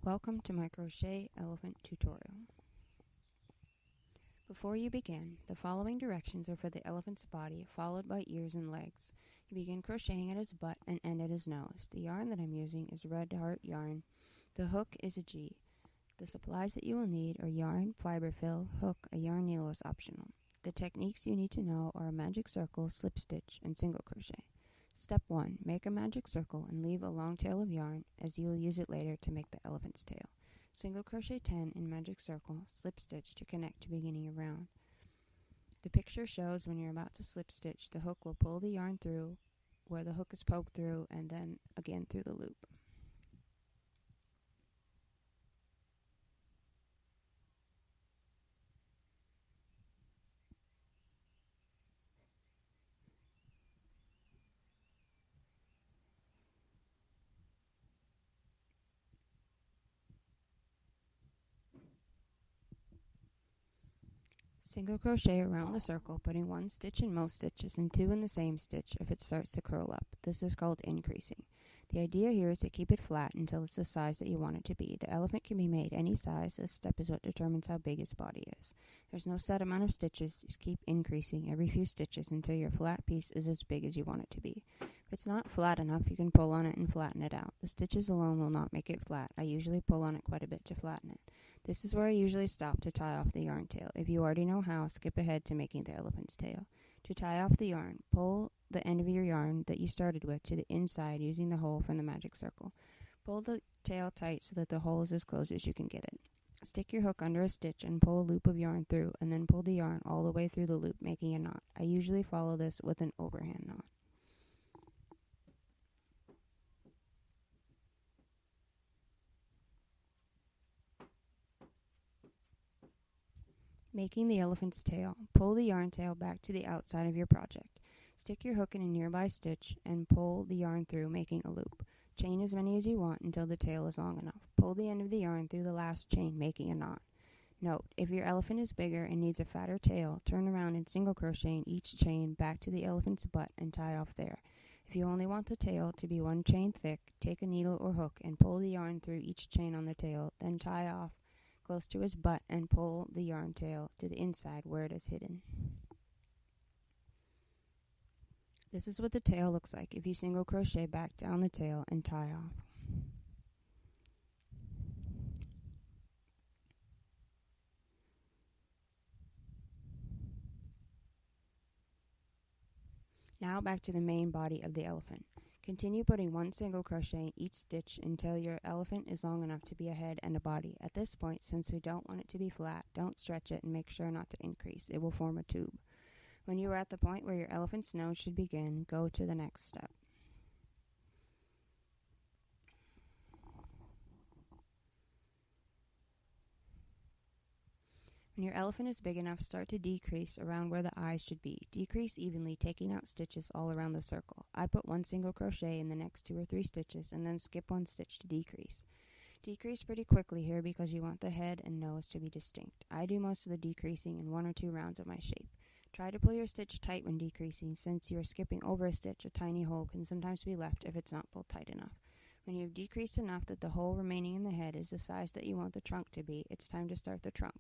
Welcome to my crochet elephant tutorial. Before you begin, the following directions are for the elephant's body, followed by ears and legs. You begin crocheting at his butt and end at his nose. The yarn that I'm using is Red Heart yarn. The hook is a G. The supplies that you will need are yarn, fiber fill, hook, a yarn needle is optional. The techniques you need to know are a magic circle, slip stitch, and single crochet. Step 1. Make a magic circle and leave a long tail of yarn as you will use it later to make the elephant's tail. Single crochet 10 in magic circle, slip stitch to connect to beginning of round. The picture shows when you're about to slip stitch, the hook will pull the yarn through where the hook is poked through and then again through the loop. Single crochet around the circle, putting 1 stitch in most stitches and 2 in the same stitch if it starts to curl up. This is called increasing. The idea here is to keep it flat until it's the size that you want it to be. The elephant can be made any size. This step is what determines how big his body is. There's no set amount of stitches. Just keep increasing every few stitches until your flat piece is as big as you want it to be. If it's not flat enough, you can pull on it and flatten it out. The stitches alone will not make it flat. I usually pull on it quite a bit to flatten it. This is where I usually stop to tie off the yarn tail. If you already know how, skip ahead to making the elephant's tail. To tie off the yarn, pull the end of your yarn that you started with to the inside using the hole from the magic circle. Pull the tail tight so that the hole is as close as you can get it. Stick your hook under a stitch and pull a loop of yarn through, and then pull the yarn all the way through the loop, making a knot. I usually follow this with an overhand knot. Making the elephant's tail. Pull the yarn tail back to the outside of your project. Stick your hook in a nearby stitch and pull the yarn through, making a loop. Chain as many as you want until the tail is long enough. Pull the end of the yarn through the last chain, making a knot. Note, if your elephant is bigger and needs a fatter tail, turn around and single crochet in each chain back to the elephant's butt and tie off there. If you only want the tail to be 1 chain thick, take a needle or hook and pull the yarn through each chain on the tail, then tie off close to his butt and pull the yarn tail to the inside where it is hidden. This is what the tail looks like if you single crochet back down the tail and tie off. Now back to the main body of the elephant. Continue putting 1 single crochet in each stitch until your elephant is long enough to be a head and a body. At this point, since we don't want it to be flat, don't stretch it and make sure not to increase. It will form a tube. When you are at the point where your elephant's nose should begin, go to the next step. When your elephant is big enough, start to decrease around where the eyes should be. Decrease evenly, taking out stitches all around the circle. I put 1 single crochet in the next 2 or 3 stitches and then skip 1 stitch to decrease. Decrease pretty quickly here because you want the head and nose to be distinct. I do most of the decreasing in 1 or 2 rounds of my shape. Try to pull your stitch tight when decreasing. Since you are skipping over a stitch, a tiny hole can sometimes be left if it's not pulled tight enough. When you have decreased enough that the hole remaining in the head is the size that you want the trunk to be, it's time to start the trunk.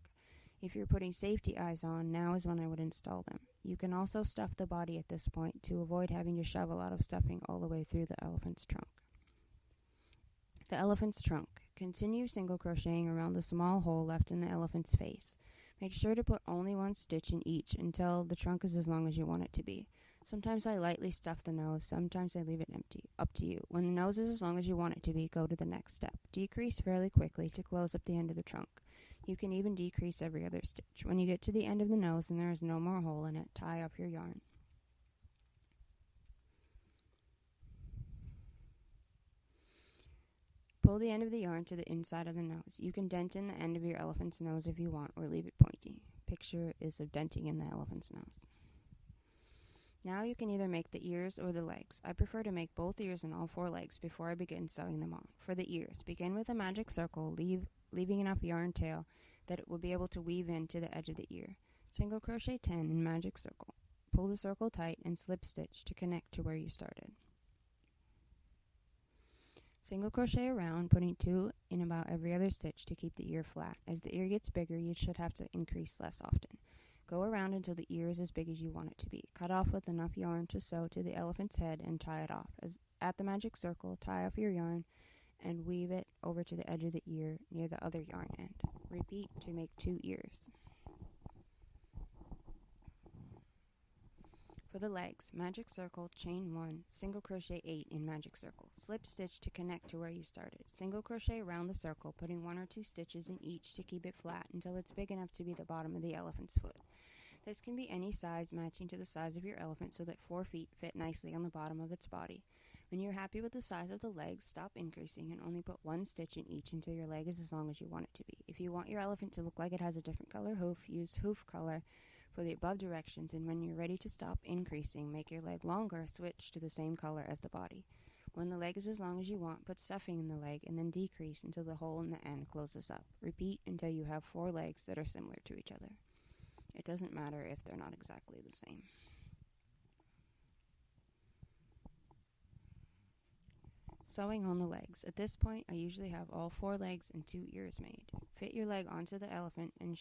If you're putting safety eyes on, now is when I would install them. You can also stuff the body at this point to avoid having to shove a lot of stuffing all the way through the elephant's trunk. The elephant's trunk. Continue single crocheting around the small hole left in the elephant's face. Make sure to put only 1 stitch in each until the trunk is as long as you want it to be. Sometimes I lightly stuff the nose, sometimes I leave it empty. Up to you. When the nose is as long as you want it to be, go to the next step. Decrease fairly quickly to close up the end of the trunk. You can even decrease every other stitch. When you get to the end of the nose and there is no more hole in it, tie off your yarn. Pull the end of the yarn to the inside of the nose. You can dent in the end of your elephant's nose if you want, or leave it pointy. Picture is of denting in the elephant's nose. Now you can either make the ears or the legs. I prefer to make both ears and all 4 legs before I begin sewing them on. For the ears, begin with a magic circle, leaving enough yarn tail that it will be able to weave into the edge of the ear. Single crochet 10 in magic circle. Pull the circle tight and slip stitch to connect to where you started. Single crochet around, putting 2 in about every other stitch to keep the ear flat. As the ear gets bigger, you should have to increase less often. Go around until the ear is as big as you want it to be. Cut off with enough yarn to sew to the elephant's head and tie it off. At the magic circle, tie off your yarn and weave it over to the edge of the ear near the other yarn end. Repeat to make 2 ears. For the legs, magic circle, chain 1, single crochet 8 in magic circle. Slip stitch to connect to where you started. Single crochet around the circle, putting 1 or 2 stitches in each to keep it flat until it's big enough to be the bottom of the elephant's foot. This can be any size matching to the size of your elephant so that 4 feet fit nicely on the bottom of its body. When you're happy with the size of the legs, stop increasing and only put 1 stitch in each until your leg is as long as you want it to be. If you want your elephant to look like it has a different color hoof, use hoof color for the above directions, and when you're ready to stop increasing, make your leg longer, switch to the same color as the body. When the leg is as long as you want, put stuffing in the leg and then decrease until the hole in the end closes up. Repeat until you have 4 legs that are similar to each other. It doesn't matter if they're not exactly the same. Sewing on the legs. At this point, I usually have all 4 legs and 2 ears made. Fit your leg onto the elephant and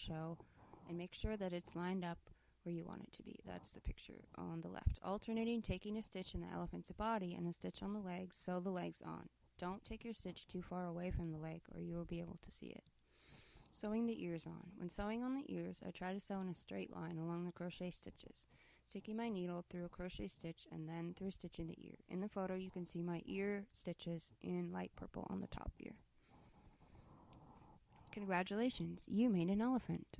make sure that it's lined up where you want it to be. That's the picture on the left. Alternating taking a stitch in the elephant's body and a stitch on the legs, sew the legs on. Don't take your stitch too far away from the leg or you will be able to see it. Sewing the ears on. When sewing on the ears, I try to sew in a straight line along the crochet stitches, sticking my needle through a crochet stitch and then through a stitch in the ear. In the photo, you can see my ear stitches in light purple on the top ear. Congratulations, you made an elephant.